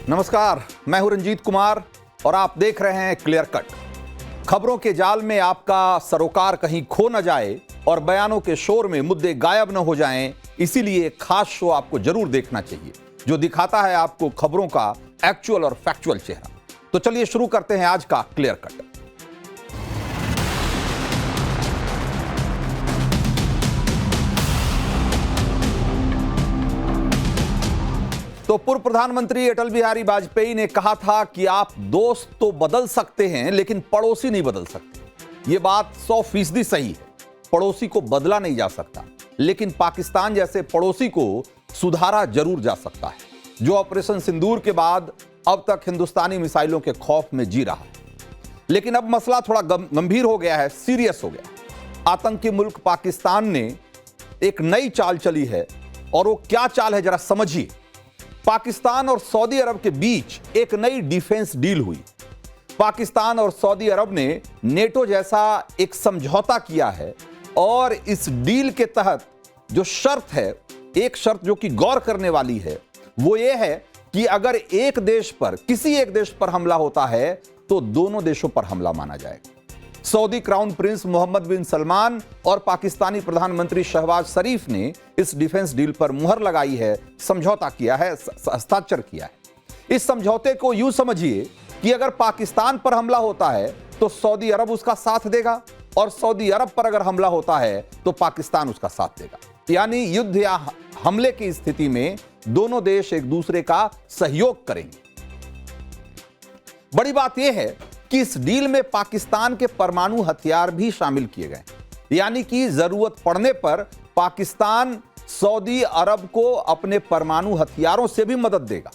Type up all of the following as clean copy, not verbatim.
नमस्कार, मैं हूं रंजीत कुमार और आप देख रहे हैं क्लियर कट। खबरों के जाल में आपका सरोकार कहीं खो न जाए और बयानों के शोर में मुद्दे गायब न हो जाएं, इसीलिए खास शो आपको जरूर देखना चाहिए जो दिखाता है आपको खबरों का एक्चुअल और फैक्चुअल चेहरा। तो चलिए शुरू करते हैं आज का क्लियर कट। तो पूर्व प्रधानमंत्री अटल बिहारी वाजपेयी ने कहा था कि आप दोस्त तो बदल सकते हैं लेकिन पड़ोसी नहीं बदल सकते। यह बात 100% सही है। पड़ोसी को बदला नहीं जा सकता, लेकिन पाकिस्तान जैसे पड़ोसी को सुधारा जरूर जा सकता है, जो ऑपरेशन सिंदूर के बाद अब तक हिंदुस्तानी मिसाइलों के खौफ में जी रहा है। लेकिन अब मसला थोड़ा गंभीर हो गया है, सीरियस हो गया। आतंकी मुल्क पाकिस्तान ने एक नई चाल चली है, और वो क्या चाल है जरा समझिए। पाकिस्तान और सऊदी अरब के बीच एक नई डिफेंस डील हुई। पाकिस्तान और सऊदी अरब ने नेटो जैसा एक समझौता किया है, और इस डील के तहत जो शर्त है, एक शर्त जो कि गौर करने वाली है, वो ये है कि अगर एक देश पर, किसी एक देश पर हमला होता है तो दोनों देशों पर हमला माना जाएगा। सऊदी क्राउन प्रिंस मोहम्मद बिन सलमान और पाकिस्तानी प्रधानमंत्री शहबाज शरीफ ने इस डिफेंस डील पर मुहर लगाई है, समझौता किया है, हस्ताक्षर किया है। इस समझौते को यूं समझिए कि अगर पाकिस्तान पर हमला होता है तो सऊदी अरब उसका साथ देगा, और सऊदी अरब पर अगर हमला होता है तो पाकिस्तान उसका साथ देगा। यानी युद्ध या हमले की स्थिति में दोनों देश एक दूसरे का सहयोग करेंगे। बड़ी बात यह है कि इस डील में पाकिस्तान के परमाणु हथियार भी शामिल किए गए, यानी कि जरूरत पड़ने पर पाकिस्तान सऊदी अरब को अपने परमाणु हथियारों से भी मदद देगा।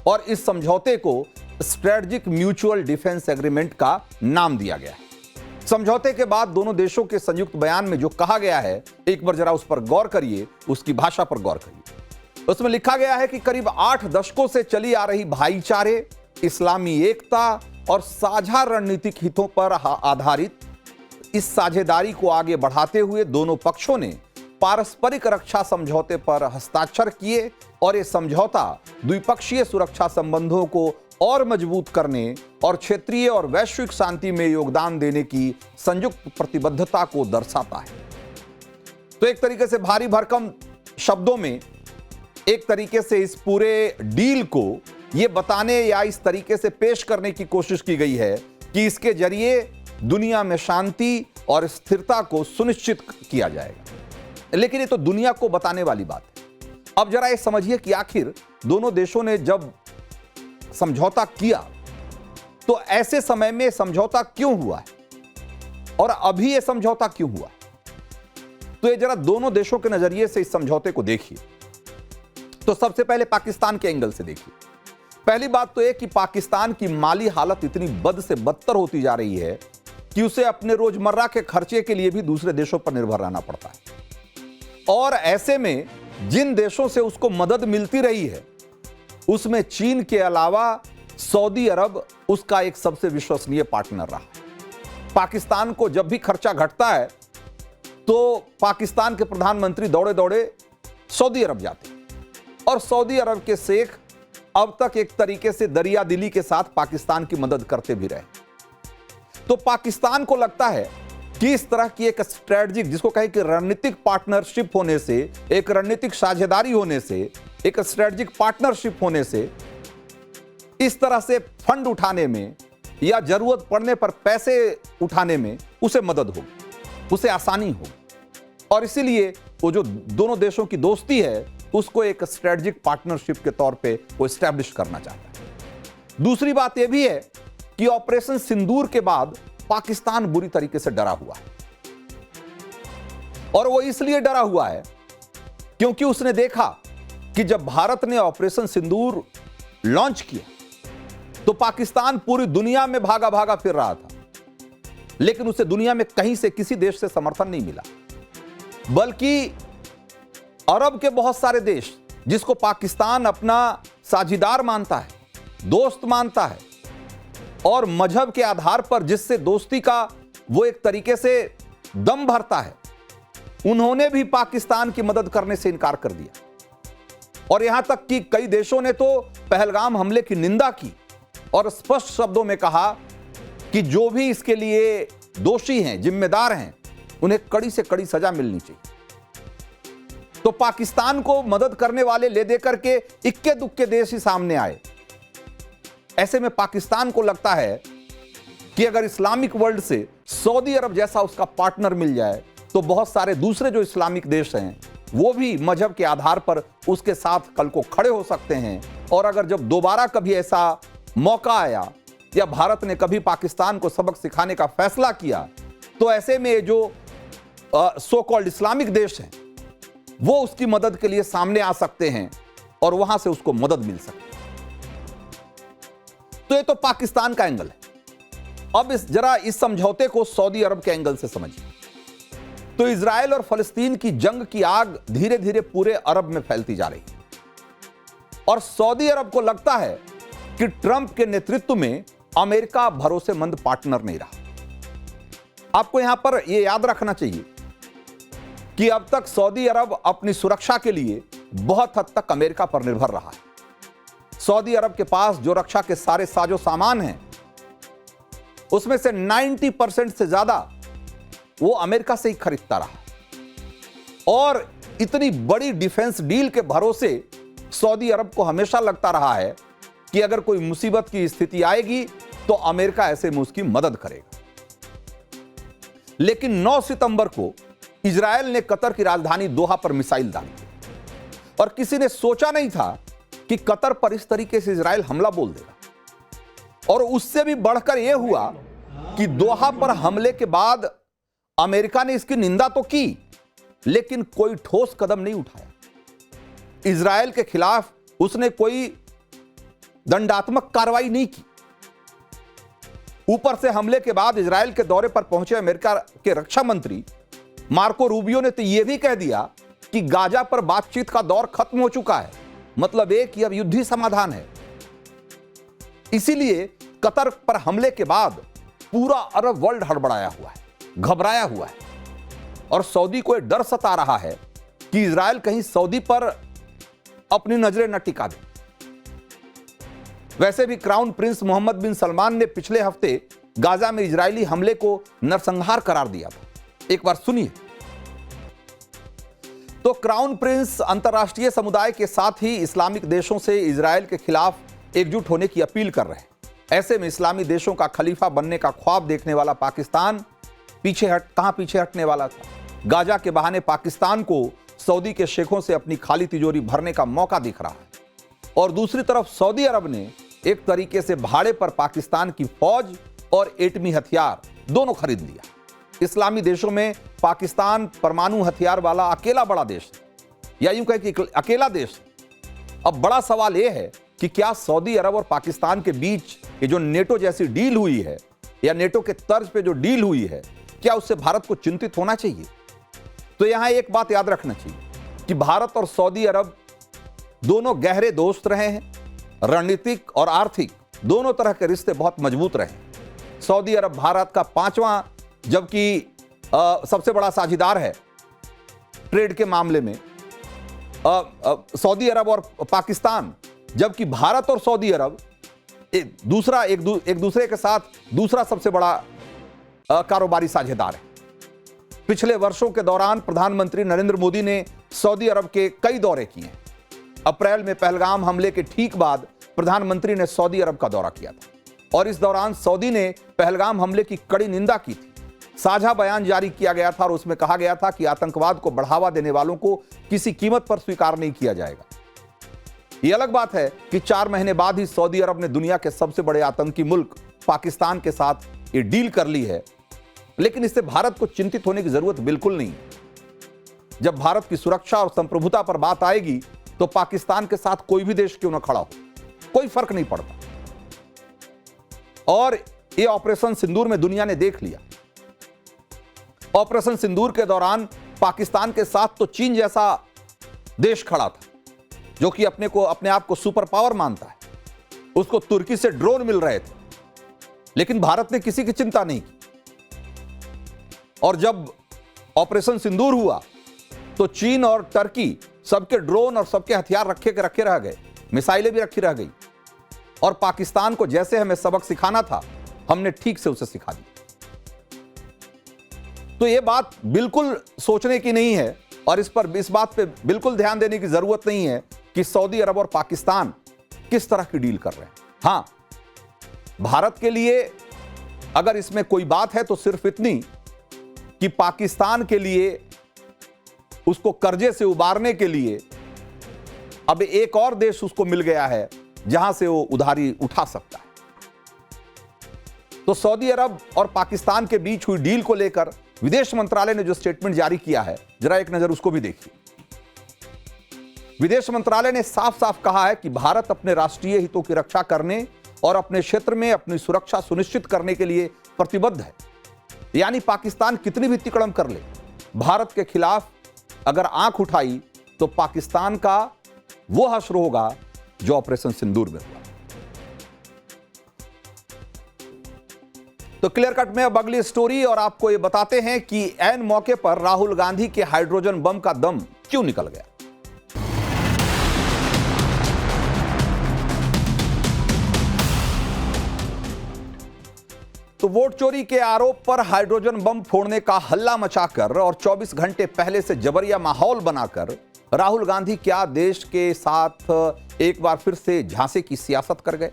और इस समझौते को स्ट्रेटेजिक म्यूचुअल डिफेंस एग्रीमेंट का नाम दिया गया है। समझौते के बाद दोनों देशों के संयुक्त बयान में जो कहा गया है, एक बार जरा उस पर गौर करिए, उसकी भाषा पर गौर करिए। उसमें लिखा गया है कि करीब 8 दशकों से चली आ रही भाईचारे, इस्लामी एकता और साझा रणनीतिक हितों पर आधारित इस साझेदारी को आगे बढ़ाते हुए दोनों पक्षों ने पारस्परिक रक्षा समझौते पर हस्ताक्षर किए, और यह समझौता द्विपक्षीय सुरक्षा संबंधों को और मजबूत करने और क्षेत्रीय और वैश्विक शांति में योगदान देने की संयुक्त प्रतिबद्धता को दर्शाता है। तो एक तरीके से भारी भरकम शब्दों में एक तरीके से इस पूरे डील को यह बताने या इस तरीके से पेश करने की कोशिश की गई है कि इसके जरिए दुनिया में शांति और स्थिरता को सुनिश्चित किया जाएगा। लेकिन ये तो दुनिया को बताने वाली बात है। अब जरा ये समझिए कि आखिर दोनों देशों ने जब समझौता किया तो ऐसे समय में समझौता क्यों हुआ है, और अभी यह समझौता क्यों हुआ। तो ये जरा दोनों देशों के नजरिए से इस समझौते को देखिए। तो सबसे पहले पाकिस्तान के एंगल से देखिए। पहली बात तो यह कि पाकिस्तान की माली हालत इतनी बद से बदतर होती जा रही है कि उसे अपने रोजमर्रा के खर्चे के लिए भी दूसरे देशों पर निर्भर रहना पड़ता है। और ऐसे में जिन देशों से उसको मदद मिलती रही है, उसमें चीन के अलावा सऊदी अरब उसका एक सबसे विश्वसनीय पार्टनर रहा। पाकिस्तान को जब भी खर्चा घटता है तो पाकिस्तान के प्रधानमंत्री दौड़े दौड़े सऊदी अरब जाते हैं, और सऊदी अरब के शेख अब तक एक तरीके से दरिया दिली के साथ पाकिस्तान की मदद करते भी रहे। तो पाकिस्तान को लगता है कि इस तरह की एक स्ट्रेटजिक, जिसको कहे कि रणनीतिक पार्टनरशिप होने से, एक रणनीतिक साझेदारी होने से, एक स्ट्रेटजिक पार्टनरशिप होने से, इस तरह से फंड उठाने में या जरूरत पड़ने पर पैसे उठाने में उसे मदद होगी, उसे आसानी होगी। और इसीलिए वो जो दोनों देशों की दोस्ती है उसको एक स्ट्रेटजिक पार्टनरशिप के तौर पे वो एस्टैब्लिश करना चाहता है। दूसरी बात यह भी है कि ऑपरेशन सिंदूर के बाद पाकिस्तान बुरी तरीके से डरा हुआ है, और वो इसलिए डरा हुआ है क्योंकि उसने देखा कि जब भारत ने ऑपरेशन सिंदूर लॉन्च किया तो पाकिस्तान पूरी दुनिया में भागा भागा फिर रहा था, लेकिन उसे दुनिया में कहीं से, किसी देश से समर्थन नहीं मिला। बल्कि अरब के बहुत सारे देश, जिसको पाकिस्तान अपना साझीदार मानता है, दोस्त मानता है, और मजहब के आधार पर जिससे दोस्ती का वो एक तरीके से दम भरता है, उन्होंने भी पाकिस्तान की मदद करने से इनकार कर दिया। और यहां तक कि कई देशों ने तो पहलगाम हमले की निंदा की और स्पष्ट शब्दों में कहा कि जो भी इसके लिए दोषी हैं, जिम्मेदार हैं, उन्हें कड़ी से कड़ी सजा मिलनी चाहिए। तो पाकिस्तान को मदद करने वाले ले देकर के इक्के दुक्के देश ही सामने आए। ऐसे में पाकिस्तान को लगता है कि अगर इस्लामिक वर्ल्ड से सऊदी अरब जैसा उसका पार्टनर मिल जाए तो बहुत सारे दूसरे जो इस्लामिक देश हैं वो भी मजहब के आधार पर उसके साथ कल को खड़े हो सकते हैं। और अगर जब दोबारा कभी ऐसा मौका आया या भारत ने कभी पाकिस्तान को सबक सिखाने का फैसला किया तो ऐसे में जो सो कॉल्ड इस्लामिक देश हैं वो उसकी मदद के लिए सामने आ सकते हैं और वहां से उसको मदद मिल सकती है। तो ये तो पाकिस्तान का एंगल है। अब जरा इस समझौते को सऊदी अरब के एंगल से समझिए। तो इजराइल और फलस्तीन की जंग की आग धीरे धीरे पूरे अरब में फैलती जा रही है और सऊदी अरब को लगता है कि ट्रंप के नेतृत्व में अमेरिका भरोसेमंद पार्टनर नहीं रहा। आपको यहां पर यह याद रखना चाहिए कि अब तक सऊदी अरब अपनी सुरक्षा के लिए बहुत हद तक अमेरिका पर निर्भर रहा है। सऊदी अरब के पास जो रक्षा के सारे साजो सामान हैं उसमें से 90% से ज्यादा वो अमेरिका से ही खरीदता रहा और इतनी बड़ी डिफेंस डील के भरोसे सऊदी अरब को हमेशा लगता रहा है कि अगर कोई मुसीबत की स्थिति आएगी तो अमेरिका ऐसे में उसकी मदद करेगा। लेकिन 9 सितंबर को इजराइल ने कतर की राजधानी दोहा पर मिसाइल दागी और किसी ने सोचा नहीं था कि कतर पर इस तरीके से इजराइल हमला बोल देगा। और उससे भी बढ़कर यह हुआ कि दोहा पर हमले के बाद अमेरिका ने इसकी निंदा तो की लेकिन कोई ठोस कदम नहीं उठाया। इजराइल के खिलाफ उसने कोई दंडात्मक कार्रवाई नहीं की। ऊपर से हमले के बाद इजराइल के दौरे पर पहुंचे अमेरिका के रक्षा मंत्री मार्को रूबियो ने तो यह भी कह दिया कि गाजा पर बातचीत का दौर खत्म हो चुका है, मतलब एक ही अब युद्ध समाधान है। इसीलिए कतर पर हमले के बाद पूरा अरब वर्ल्ड हड़बड़ाया हुआ है, घबराया हुआ है और सऊदी को यह डर सता रहा है कि इजराइल कहीं सऊदी पर अपनी नजरें न टिका दे। वैसे भी क्राउन प्रिंस मोहम्मद बिन सलमान ने पिछले हफ्ते गाजा में इजरायली हमले को नरसंहार करार दिया था। एक बार सुनिए। तो क्राउन प्रिंस अंतर्राष्ट्रीय समुदाय के साथ ही इस्लामिक देशों से इजराइल के खिलाफ एकजुट होने की अपील कर रहे हैं। ऐसे में इस्लामी देशों का खलीफा बनने का ख्वाब देखने वाला पाकिस्तान कहां पीछे हटने वाला था। गाजा के बहाने पाकिस्तान को सऊदी के शेखों से अपनी खाली तिजोरी भरने का मौका दिख रहा है और दूसरी तरफ सऊदी अरब ने एक तरीके से भाड़े पर पाकिस्तान की फौज और एटमी हथियार दोनों खरीद लिया। इस्लामी देशों में पाकिस्तान परमाणु हथियार वाला अकेला बड़ा देश है, या यूं कहें कि अकेला देश है। अब बड़ा सवाल यह है कि क्या सऊदी अरब और पाकिस्तान के बीच ये जो नेटो जैसी डील हुई है या नेटो के तर्ज पे जो डील हुई है, क्या उससे भारत को चिंतित होना चाहिए? तो यहां एक बात याद रखना चाहिए कि भारत और सऊदी अरब दोनों गहरे दोस्त रहे हैं। रणनीतिक और आर्थिक दोनों तरह के रिश्ते बहुत मजबूत रहे। सऊदी अरब भारत का 5वां जबकि सबसे बड़ा साझेदार है ट्रेड के मामले में। सऊदी अरब और पाकिस्तान, जबकि भारत और सऊदी अरब एक दूसरे के साथ दूसरा सबसे बड़ा कारोबारी साझेदार है। पिछले वर्षों के दौरान प्रधानमंत्री नरेंद्र मोदी ने सऊदी अरब के कई दौरे किए हैं। अप्रैल में पहलगाम हमले के ठीक बाद प्रधानमंत्री ने सऊदी अरब का दौरा किया था और इस दौरान सऊदी ने पहलगाम हमले की कड़ी निंदा की थी। साझा बयान जारी किया गया था और उसमें कहा गया था कि आतंकवाद को बढ़ावा देने वालों को किसी कीमत पर स्वीकार नहीं किया जाएगा। यह अलग बात है कि 4 महीने बाद ही सऊदी अरब ने दुनिया के सबसे बड़े आतंकी मुल्क पाकिस्तान के साथ ये डील कर ली है, लेकिन इससे भारत को चिंतित होने की जरूरत बिल्कुल नहीं। जब भारत की सुरक्षा और संप्रभुता पर बात आएगी तो पाकिस्तान के साथ कोई भी देश क्यों न खड़ा हो, कोई फर्क नहीं पड़ता। और यह ऑपरेशन सिंदूर में दुनिया ने देख लिया। ऑपरेशन सिंदूर के दौरान पाकिस्तान के साथ तो चीन जैसा देश खड़ा था जो कि अपने आप को सुपर पावर मानता है। उसको तुर्की से ड्रोन मिल रहे थे, लेकिन भारत ने किसी की चिंता नहीं की। और जब ऑपरेशन सिंदूर हुआ तो चीन और तुर्की सबके ड्रोन और सबके हथियार रखे के रखे रह गए, मिसाइलें भी रखी रह गई, और पाकिस्तान को जैसे हमें सबक सिखाना था हमने ठीक से उसे सिखा दी। तो यह बात बिल्कुल सोचने की नहीं है और इस बात पे बिल्कुल ध्यान देने की जरूरत नहीं है कि सऊदी अरब और पाकिस्तान किस तरह की डील कर रहे हैं। हां, भारत के लिए अगर इसमें कोई बात है तो सिर्फ इतनी कि पाकिस्तान के लिए उसको कर्जे से उबारने के लिए अब एक और देश उसको मिल गया है जहां से वो उधारी उठा सकता है। तो सऊदी अरब और पाकिस्तान के बीच हुई डील को लेकर विदेश मंत्रालय ने जो स्टेटमेंट जारी किया है, जरा एक नजर उसको भी देखिए। विदेश मंत्रालय ने साफ साफ कहा है कि भारत अपने राष्ट्रीय हितों की रक्षा करने और अपने क्षेत्र में अपनी सुरक्षा सुनिश्चित करने के लिए प्रतिबद्ध है। यानी पाकिस्तान कितनी भी तिकड़म कर ले, भारत के खिलाफ अगर आंख उठाई तो पाकिस्तान का वो हश्र होगा जो ऑपरेशन सिंदूर में हुआ। तो क्लियर कट में अब अगली स्टोरी, और आपको यह बताते हैं कि ऐन मौके पर राहुल गांधी के हाइड्रोजन बम का दम क्यों निकल गया। तो वोट चोरी के आरोप पर हाइड्रोजन बम फोड़ने का हल्ला मचाकर और 24 घंटे पहले से जबरिया माहौल बनाकर राहुल गांधी क्या देश के साथ एक बार फिर से झांसे की सियासत कर गए?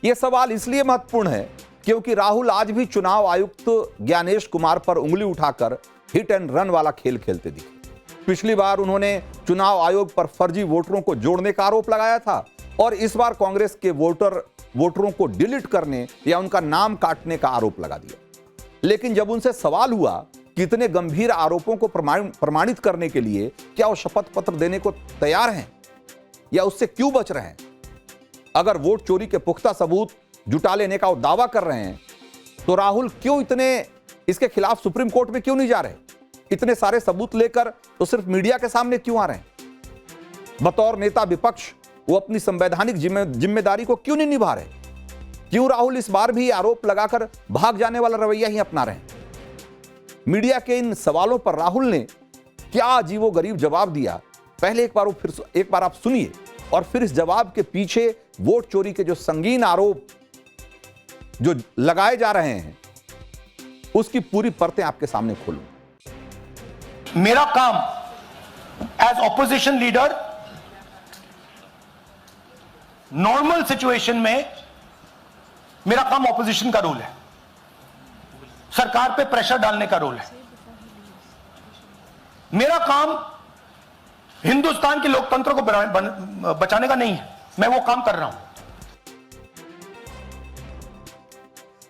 यह सवाल इसलिए महत्वपूर्ण है क्योंकि राहुल आज भी चुनाव आयुक्त ज्ञानेश कुमार पर उंगली उठाकर हिट एंड रन वाला खेल खेलते दिखे। पिछली बार उन्होंने चुनाव आयोग पर फर्जी वोटरों को जोड़ने का आरोप लगाया था और इस बार कांग्रेस के वोटरों को डिलीट करने या उनका नाम काटने का आरोप लगा दिया। लेकिन जब उनसे सवाल हुआ कि इतने गंभीर आरोपों को प्रमाणित करने के लिए क्या वो शपथ पत्र देने को तैयार हैं या उससे क्यों बच रहे हैं? अगर वोट चोरी के पुख्ता सबूत जुटा लेने का वो दावा कर रहे हैं तो राहुल क्यों इसके खिलाफ सुप्रीम कोर्ट में क्यों नहीं जा रहे? इतने सारे सबूत लेकर तो सिर्फ मीडिया के सामने क्यों आ रहे हैं? बतौर नेता विपक्ष वो अपनी संवैधानिक जिम्मेदारी को क्यों नहीं निभा रहे? क्यों राहुल इस बार भी आरोप लगाकर भाग जाने वाला रवैया ही अपना रहे हैं? मीडिया के इन सवालों पर राहुल ने क्या अजीबोगरीब जवाब दिया, पहले एक बार आप सुनिए और फिर इस जवाब के पीछे वोट चोरी के जो संगीन आरोप जो लगाए जा रहे हैं उसकी पूरी परतें आपके सामने खोलूं। मेरा काम as opposition leader normal situation में मेरा काम ऑपोजिशन का रोल है, सरकार पे प्रेशर डालने का रोल है। मेरा काम हिंदुस्तान के लोकतंत्र को बचाने का नहीं है, मैं वो काम कर रहा हूं।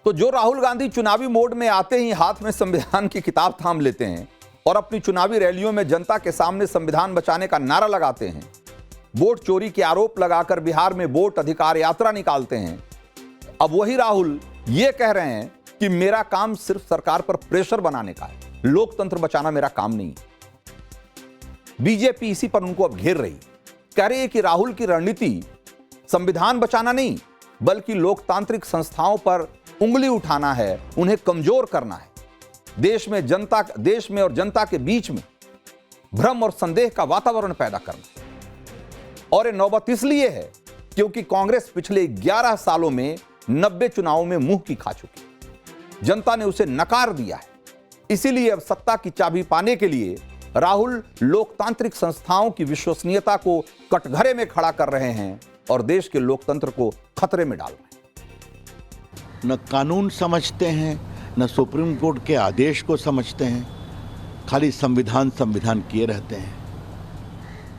तो जो राहुल गांधी चुनावी मोड में आते ही हाथ में संविधान की किताब थाम लेते हैं और अपनी चुनावी रैलियों में जनता के सामने संविधान बचाने का नारा लगाते हैं, वोट चोरी के आरोप लगाकर बिहार में वोट अधिकार यात्रा निकालते हैं, अब वही राहुल यह कह रहे हैं कि मेरा काम सिर्फ सरकार पर प्रेशर बनाने का है, लोकतंत्र बचाना मेरा काम नहीं है। बीजेपी इसी पर उनको अब घेर रही, कह रही है कि राहुल की रणनीति संविधान बचाना नहीं बल्कि लोकतांत्रिक संस्थाओं पर उंगली उठाना है, उन्हें कमजोर करना है, देश में और जनता के बीच में भ्रम और संदेह का वातावरण पैदा करना। और ये नौबत इसलिए है क्योंकि कांग्रेस पिछले 11 सालों में 90 चुनावों में मुंह की खा चुकी, जनता ने उसे नकार दिया है। इसीलिए अब सत्ता की चाबी पाने के लिए राहुल लोकतांत्रिक संस्थाओं की विश्वसनीयता को कटघरे में खड़ा कर रहे हैं और देश के लोकतंत्र को खतरे में डाल रहे हैं। न कानून समझते हैं, न सुप्रीम कोर्ट के आदेश को समझते हैं, खाली संविधान किए रहते हैं।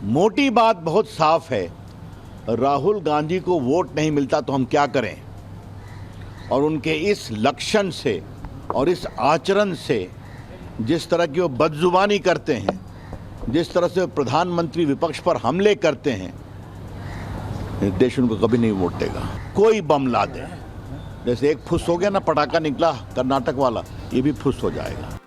मोटी बात बहुत साफ है, राहुल गांधी को वोट नहीं मिलता तो हम क्या करें? और उनके इस लक्षण से और इस आचरण से, जिस तरह की वो बदजुबानी करते हैं, जिस तरह से प्रधानमंत्री विपक्ष पर हमले करते हैं, देश उनको कभी नहीं वोट देगा। कोई बम ला दे, जैसे एक फुस हो गया ना, पटाखा निकला कर्नाटक वाला, ये भी फुस हो जाएगा।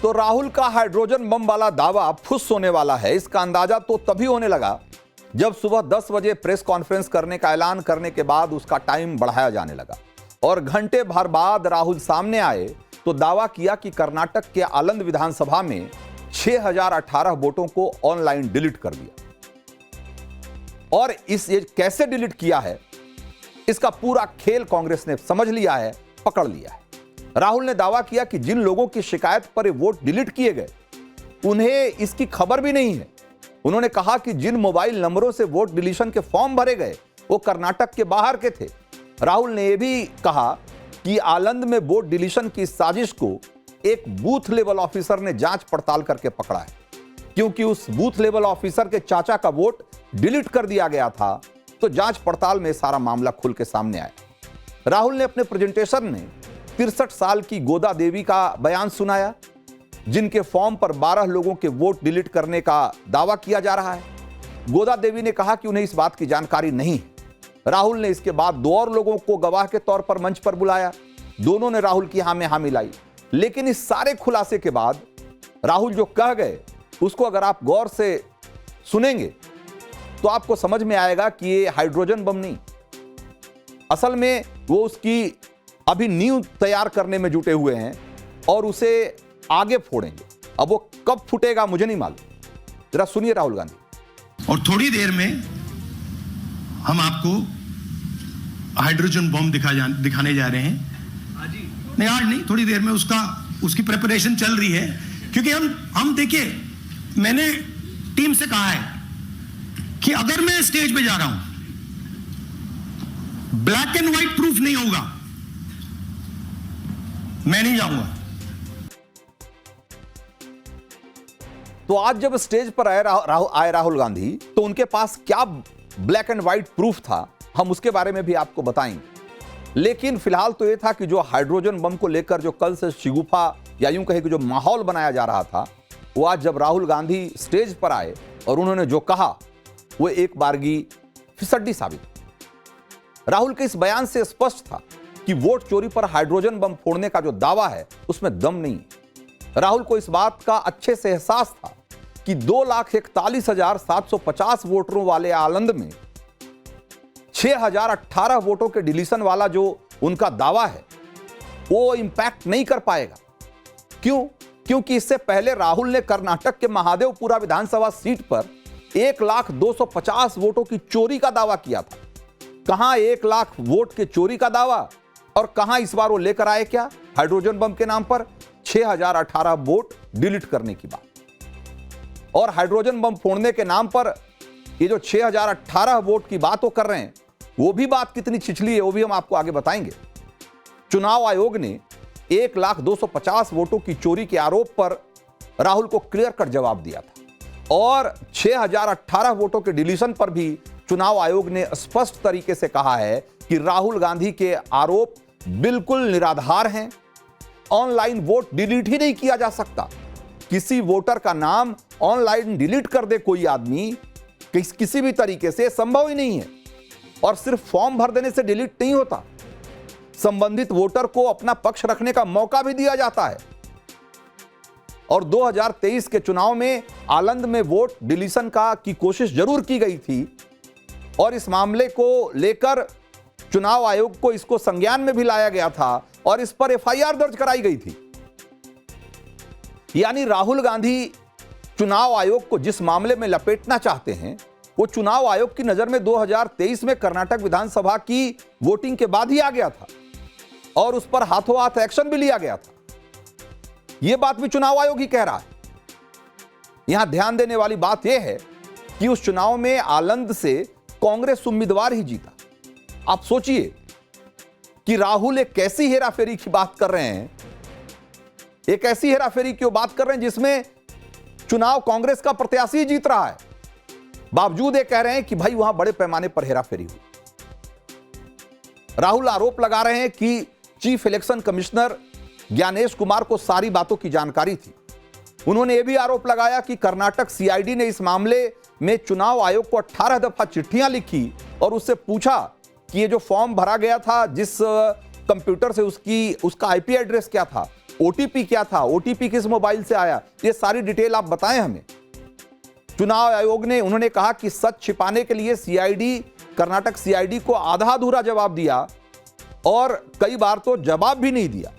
तो राहुल का हाइड्रोजन बम वाला दावा फुस होने वाला है, इसका अंदाजा तो तभी होने लगा जब सुबह 10 बजे प्रेस कॉन्फ्रेंस करने का ऐलान करने के बाद उसका टाइम बढ़ाया जाने लगा और घंटे भर बाद राहुल सामने आए तो दावा किया कि कर्नाटक के आलंद विधानसभा में 6018 वोटों को ऑनलाइन डिलीट कर दिया। और ये कैसे डिलीट किया है, इसका पूरा खेल कांग्रेस ने समझ लिया है, पकड़ लिया है। राहुल ने दावा किया कि जिन लोगों की शिकायत पर ये वोट डिलीट किए गए उन्हें इसकी खबर भी नहीं है। उन्होंने कहा कि जिन मोबाइल नंबरों से वोट डिलीशन के फॉर्म भरे गए वो कर्नाटक के बाहर के थे। राहुल ने यह भी कहा कि आलंद में वोट डिलीशन की साजिश को एक बूथ लेवल ऑफिसर ने जांच पड़ताल करके पकड़ा है, क्योंकि उस बूथ लेवल ऑफिसर के चाचा का वोट डिलीट कर दिया गया था। तो जांच पड़ताल में सारा मामला खुल के सामने आया। राहुल ने अपने प्रेजेंटेशन में 63 साल की गोदा देवी का बयान सुनाया, जिनके फॉर्म पर 12 लोगों के वोट डिलीट करने का दावा किया जा रहा है। गोदा देवी ने कहा कि उन्हें इस बात की जानकारी नहीं है। राहुल ने इसके बाद 2 और लोगों को गवाह के तौर पर मंच पर बुलाया। दोनों ने राहुल की हाँ में हाँ मिलाई। लेकिन इस सारे खुलासे के बाद राहुल जो कह गए उसको अगर आप गौर से सुनेंगे तो आपको समझ में आएगा कि ये हाइड्रोजन बम नहीं, असल में वो उसकी अभी नींव तैयार करने में जुटे हुए हैं और उसे आगे फोड़ेंगे। अब वो कब फूटेगा मुझे नहीं मालूम। जरा सुनिए राहुल गांधी। और थोड़ी देर में हम आपको हाइड्रोजन बम दिखाने जा रहे हैं। नहीं आज नहीं, थोड़ी देर में उसकी प्रिपरेशन चल रही है, क्योंकि हम देखिए, मैंने टीम से कहा है कि अगर मैं स्टेज पे जा रहा हूं, ब्लैक एंड व्हाइट प्रूफ नहीं होगा, मैं नहीं जाऊंगा। तो आज जब स्टेज पर आए राहुल गांधी तो उनके पास क्या ब्लैक एंड व्हाइट प्रूफ था, हम उसके बारे में भी आपको बताएंगे। लेकिन फिलहाल तो यह था कि जो हाइड्रोजन बम को लेकर जो कल से शिगुफा या यूं कहे कि जो माहौल बनाया जा रहा था, वो आज जब राहुल गांधी स्टेज पर आए और उन्होंने जो कहा वो एक बारगी फिसड्डी साबित। राहुल के इस बयान से स्पष्ट था कि वोट चोरी पर हाइड्रोजन बम फोड़ने का जो दावा है उसमें दम नहीं है। राहुल को इस बात का अच्छे से एहसास था कि 2,41,750 वोटरों वाले आलंद में 6018 वोटों के डिलीशन वाला जो उनका दावा है वो इंपैक्ट नहीं कर पाएगा। क्यों? क्योंकि इससे पहले राहुल ने कर्नाटक के महादेवपुरा विधानसभा सीट पर 1,02,50 वोटों की चोरी का दावा किया था। कहां 1 लाख वोट के चोरी का दावा और कहां इस बार वो लेकर आए क्या, हाइड्रोजन बम के नाम पर 6018 वोट डिलीट करने की बात। और हाइड्रोजन बम फोड़ने के नाम पर ये जो 6018 वोट की बात वो कर रहे हैं, वो भी बात कितनी छिछली है वो भी हम आपको आगे बताएंगे। चुनाव आयोग ने 1,02,50 वोटों की चोरी के आरोप पर राहुल को क्लियर कट जवाब दिया था और 6018 वोटों के डिलीशन पर भी चुनाव आयोग ने स्पष्ट तरीके से कहा है कि राहुल गांधी के आरोप बिल्कुल निराधार हैं। ऑनलाइन वोट डिलीट ही नहीं किया जा सकता। किसी वोटर का नाम ऑनलाइन डिलीट कर दे कोई आदमी किसी भी तरीके से संभव ही नहीं है। और सिर्फ फॉर्म भर देने से डिलीट नहीं होता, संबंधित वोटर को अपना पक्ष रखने का मौका भी दिया जाता है। और 2023 के चुनाव में आलंद में वोट डिलीशन की कोशिश जरूर की गई थी और इस मामले को लेकर चुनाव आयोग को इसको संज्ञान में भी लाया गया था और इस पर एफआईआर दर्ज कराई गई थी। यानी राहुल गांधी चुनाव आयोग को जिस मामले में लपेटना चाहते हैं वो चुनाव आयोग की नजर में 2023 में कर्नाटक विधानसभा की वोटिंग के बाद ही आ गया था और उस पर हाथों हाथ एक्शन भी लिया गया था। यह बात भी चुनाव आयोग ही कह रहा है। यहां ध्यान देने वाली बात यह है कि उस चुनाव में आलंद से कांग्रेस उम्मीदवार ही जीता। आप सोचिए कि राहुल एक ऐसी हेराफेरी की बात कर रहे हैं, एक ऐसी हेराफेरी की बात कर रहे हैं जिसमें चुनाव कांग्रेस का प्रत्याशी जीत रहा है, बावजूद ये कह रहे हैं कि भाई वहां बड़े पैमाने पर हेराफेरी हुई। राहुल आरोप लगा रहे हैं कि chief election commissioner Gyanesh Kumar को सारी बातों की जानकारी थी। उन्होंने यह भी आरोप लगाया कि कर्नाटक सीआईडी ने इस मामले में चुनाव आयोग को 18 दफा चिट्ठियां लिखी और उससे पूछा कि ये जो फॉर्म भरा गया था जिस कंप्यूटर से उसका आईपी एड्रेस क्या था, ओटीपी क्या था, ओटीपी किस मोबाइल से आया, ये सारी डिटेल आप बताएं हमें। चुनाव आयोग ने उन्होंने कहा कि सच छिपाने के लिए कर्नाटक सीआईडी को आधा अधूरा जवाब दिया और कई बार तो जवाब भी नहीं दिया।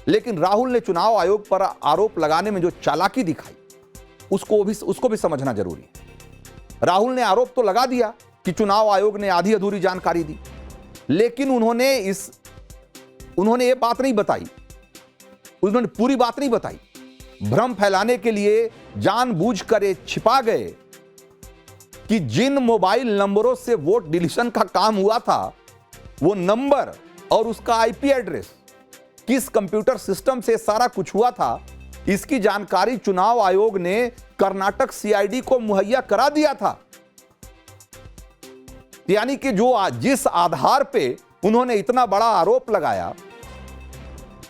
लेकिन राहुल ने चुनाव आयोग पर आरोप लगाने में जो चालाकी दिखाई उसको भी समझना जरूरी है। राहुल ने आरोप तो लगा दिया कि चुनाव आयोग ने आधी अधूरी जानकारी दी, लेकिन उन्होंने ये बात नहीं बताई, उन्होंने पूरी बात नहीं बताई। भ्रम फैलाने के लिए जानबूझकर ये छिपा गए कि जिन मोबाइल नंबरों से वोट डिलीशन का काम हुआ था, वो नंबर और उसका आईपी एड्रेस, किस कंप्यूटर सिस्टम से सारा कुछ हुआ था, इसकी जानकारी चुनाव आयोग ने कर्नाटक सीआईडी को मुहैया करा दिया था। यानी कि जिस आधार पे उन्होंने इतना बड़ा आरोप लगाया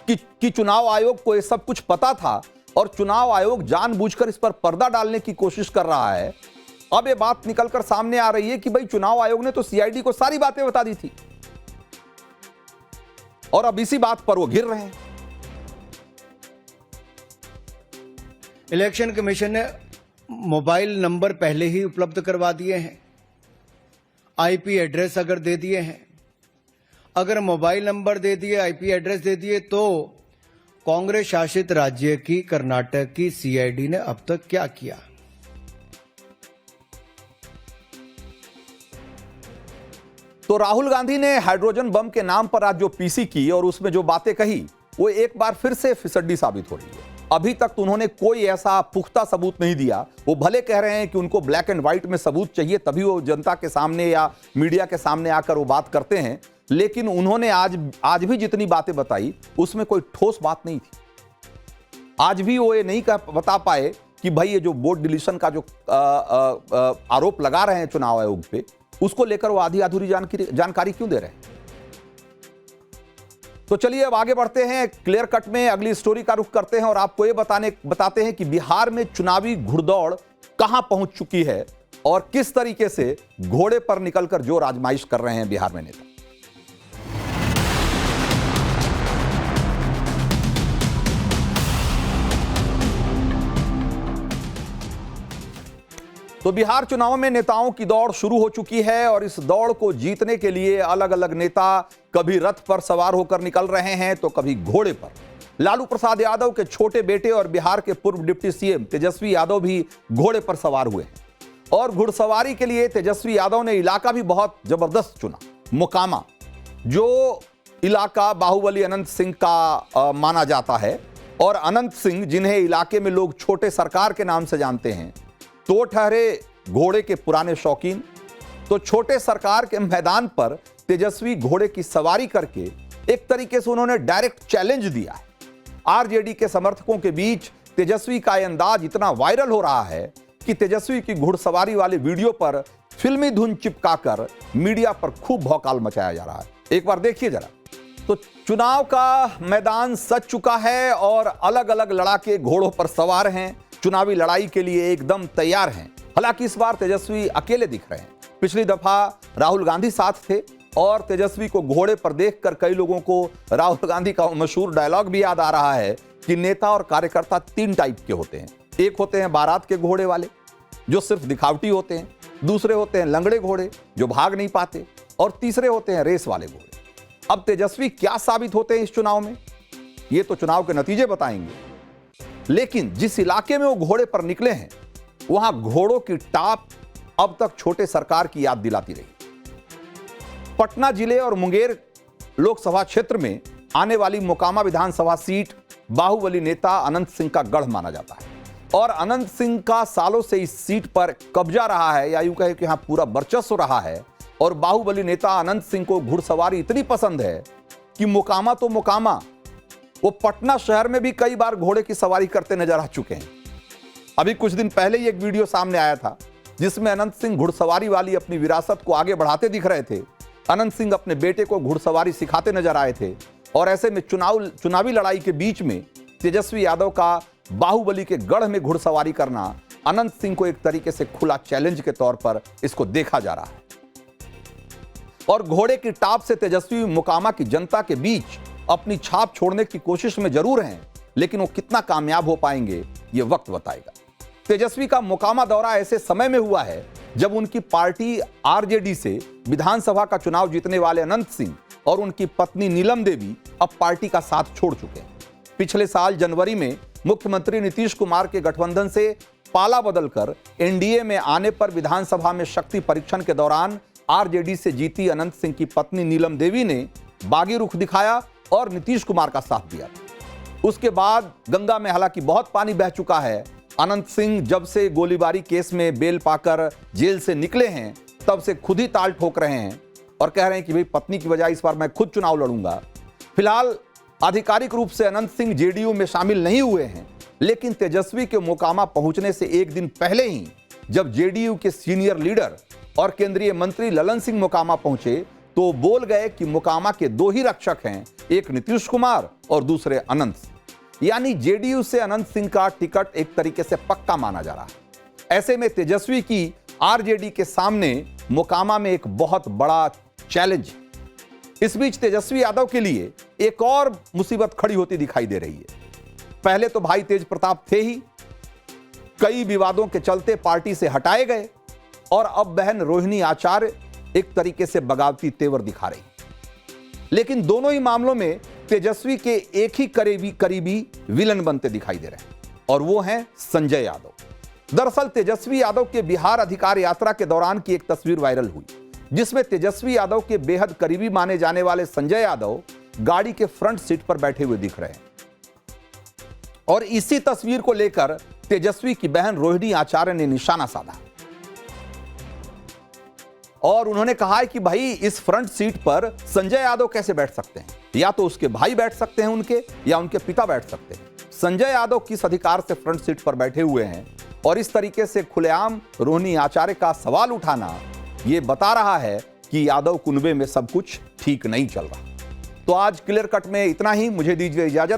कि चुनाव आयोग को यह सब कुछ पता था और चुनाव आयोग जानबूझकर इस पर पर्दा डालने की कोशिश कर रहा है, अब यह बात निकलकर सामने आ रही है कि भाई चुनाव आयोग ने तो सीआईडी को सारी बातें बता दी थी और अब इसी बात पर वो घिर रहे हैं। इलेक्शन कमीशन ने मोबाइल नंबर पहले ही उपलब्ध करवा दिए हैं, आईपी एड्रेस अगर दे दिए हैं, अगर मोबाइल नंबर दे दिए, आईपी एड्रेस दे दिए, तो कांग्रेस शासित राज्य की कर्नाटक की सीआईडी ने अब तक क्या किया? तो राहुल गांधी ने हाइड्रोजन बम के नाम पर आज जो पीसी की और उसमें जो बातें कही, वो एक बार फिर से फिसड्डी साबित हो रही है। अभी तक तो उन्होंने कोई ऐसा पुख्ता सबूत नहीं दिया। वो भले कह रहे हैं कि उनको ब्लैक एंड व्हाइट में सबूत चाहिए, तभी वो जनता के सामने या मीडिया के सामने आकर वो बात करते हैं, लेकिन उन्होंने आज भी जितनी बातें बताई उसमें कोई ठोस बात नहीं थी। आज भी वो ये नहीं बता पाए कि भाई ये जो वोट डिलीशन का जो आरोप लगा रहे हैं चुनाव आयोग पे, उसको लेकर वो आधी अधूरी जानकारी क्यों दे रहे हैं। तो चलिए अब आगे बढ़ते हैं, क्लियर कट में अगली स्टोरी का रुख करते हैं और आपको ये बताते हैं कि बिहार में चुनावी घुड़दौड़ कहां पहुंच चुकी है और किस तरीके से घोड़े पर निकलकर जो आजमाइश कर रहे हैं बिहार में नेता। तो बिहार चुनाव में नेताओं की दौड़ शुरू हो चुकी है और इस दौड़ को जीतने के लिए अलग अलग नेता कभी रथ पर सवार होकर निकल रहे हैं तो कभी घोड़े पर। लालू प्रसाद यादव के छोटे बेटे और बिहार के पूर्व डिप्टी सीएम तेजस्वी यादव भी घोड़े पर सवार हुए हैं और घुड़सवारी के लिए तेजस्वी यादव ने इलाका भी बहुत जबरदस्त चुना, मोकामा, जो इलाका बाहुबली अनंत सिंह का माना जाता है। और अनंत सिंह, जिन्हें इलाके में लोग छोटे सरकार के नाम से जानते हैं, तो ठहरे घोड़े के पुराने शौकीन। तो छोटे सरकार के मैदान पर तेजस्वी घोड़े की सवारी करके एक तरीके से उन्होंने डायरेक्ट चैलेंज दिया है। आरजेडी के समर्थकों के बीच तेजस्वी का यह अंदाज इतना वायरल हो रहा है कि तेजस्वी की घुड़सवारी वाले वीडियो पर फिल्मी धुन चिपकाकर मीडिया पर खूब भौकाल मचाया जा रहा है। एक बार देखिए जरा। तो चुनाव का मैदान सज चुका है और अलग अलग लड़ाके घोड़ों पर सवार हैं, चुनावी लड़ाई के लिए एकदम तैयार हैं। हालांकि इस बार तेजस्वी अकेले दिख रहे हैं। पिछली दफा राहुल गांधी साथ थे और तेजस्वी को घोड़े पर देखकर कई लोगों को राहुल गांधी का मशहूर डायलॉग भी याद आ रहा है कि नेता और कार्यकर्ता 3 टाइप के होते हैं। एक होते हैं बारात के घोड़े वाले, जो सिर्फ दिखावटी होते हैं, दूसरे होते हैं लंगड़े घोड़े जो भाग नहीं पाते, और तीसरे होते हैं रेस वाले घोड़े। अब तेजस्वी क्या साबित होते हैं इस चुनाव में, ये तो चुनाव के नतीजे बताएंगे। लेकिन जिस इलाके में वो घोड़े पर निकले हैं, वहां घोड़ों की टाप अब तक छोटे सरकार की याद दिलाती रही। पटना जिले और मुंगेर लोकसभा क्षेत्र में आने वाली मोकामा विधानसभा सीट बाहुबली नेता अनंत सिंह का गढ़ माना जाता है और अनंत सिंह का सालों से इस सीट पर कब्जा रहा है, या यूं कहे कि यहां पूरा वर्चस्व रहा है। और बाहुबली नेता अनंत सिंह को घुड़सवारी इतनी पसंद है कि मोकामा तो मोकामा, वो पटना शहर में भी कई बार घोड़े की सवारी करते नजर आ चुके हैं। अभी कुछ दिन पहले ही एक वीडियो सामने आया था जिसमें अनंत सिंह घुड़सवारी वाली अपनी विरासत को आगे बढ़ाते दिख रहे थे। अनंत सिंह अपने बेटे को घुड़सवारी सिखाते नजर आए थे और ऐसे में चुनावी लड़ाई के बीच में तेजस्वी यादव का बाहुबली के गढ़ में घुड़सवारी करना अनंत सिंह को एक तरीके से खुला चैलेंज के तौर पर इसको देखा जा रहा है। और घोड़े की टाप से तेजस्वी मोकामा की जनता के बीच अपनी छाप छोड़ने की कोशिश में जरूर हैं, लेकिन वो कितना कामयाब हो पाएंगे ये वक्त बताएगा। तेजस्वी का मोकामा दौरा ऐसे समय में हुआ है जब उनकी पार्टी आरजेडी से विधानसभा का चुनाव जीतने वाले अनंत सिंह और उनकी पत्नी नीलम देवी अब पार्टी का साथ छोड़ चुके हैं। पिछले साल जनवरी में मुख्यमंत्री नीतीश कुमार के गठबंधन से पाला बदलकर एनडीए में आने पर विधानसभा में शक्ति परीक्षण के दौरान आरजेडी से जीती अनंत सिंह की पत्नी नीलम देवी ने बागी रुख दिखाया और नीतीश कुमार का साथ दिया। उसके बाद गंगा में हालांकि बहुत पानी बह चुका है। अनंत सिंह जब से गोलीबारी केस में बेल पाकर जेल से निकले हैं तब से खुद ही ताल ठोक रहे हैं और कह रहे हैं कि भाई पत्नी की बजाय इस बार मैं खुद चुनाव लड़ूंगा। फिलहाल आधिकारिक रूप से अनंत सिंह जेडीयू में शामिल नहीं हुए हैं, लेकिन तेजस्वी के मोकामा पहुंचने से एक दिन पहले ही जब जेडीयू के सीनियर लीडर और केंद्रीय मंत्री ललन सिंह मोकामा पहुंचे तो बोल गए कि मोकामा के दो ही रक्षक हैं, एक नीतीश कुमार और दूसरे अनंत सिंह। यानी जेडीयू से अनंत सिंह का टिकट एक तरीके से पक्का माना जा रहा है। ऐसे में तेजस्वी की आरजेडी के सामने मोकामा में एक बहुत बड़ा चैलेंज है। इस बीच तेजस्वी यादव के लिए एक और मुसीबत खड़ी होती दिखाई दे रही है। पहले तो भाई तेज प्रताप थे ही, कई विवादों के चलते पार्टी से हटाए गए और अब बहन रोहिणी आचार्य एक तरीके से बगावती तेवर दिखा रही। लेकिन दोनों ही मामलों में तेजस्वी के एक ही करीबी विलन बनते दिखाई दे रहे हैं और वो हैं संजय यादव। दरअसल तेजस्वी यादव के बिहार अधिकार यात्रा के दौरान की एक तस्वीर वायरल हुई जिसमें तेजस्वी यादव के बेहद करीबी माने जाने वाले संजय यादव गाड़ी के फ्रंट सीट पर बैठे हुए दिख रहे हैं और इसी तस्वीर को लेकर तेजस्वी की बहन रोहिणी आचार्य ने निशाना साधा और उन्होंने कहा है कि भाई इस फ्रंट सीट पर संजय यादव कैसे बैठ सकते हैं, या तो उसके भाई बैठ सकते हैं उनके या उनके पिता बैठ सकते हैं। संजय यादव किस अधिकार से फ्रंट सीट पर बैठे हुए हैं और इस तरीके से खुलेआम रोहिणी आचार्य का सवाल उठाना यह बता रहा है कि यादव कुनबे में सब कुछ ठीक नहीं चल रहा। तो आज क्लियर कट में इतना ही, मुझे दीजिए इजाजत।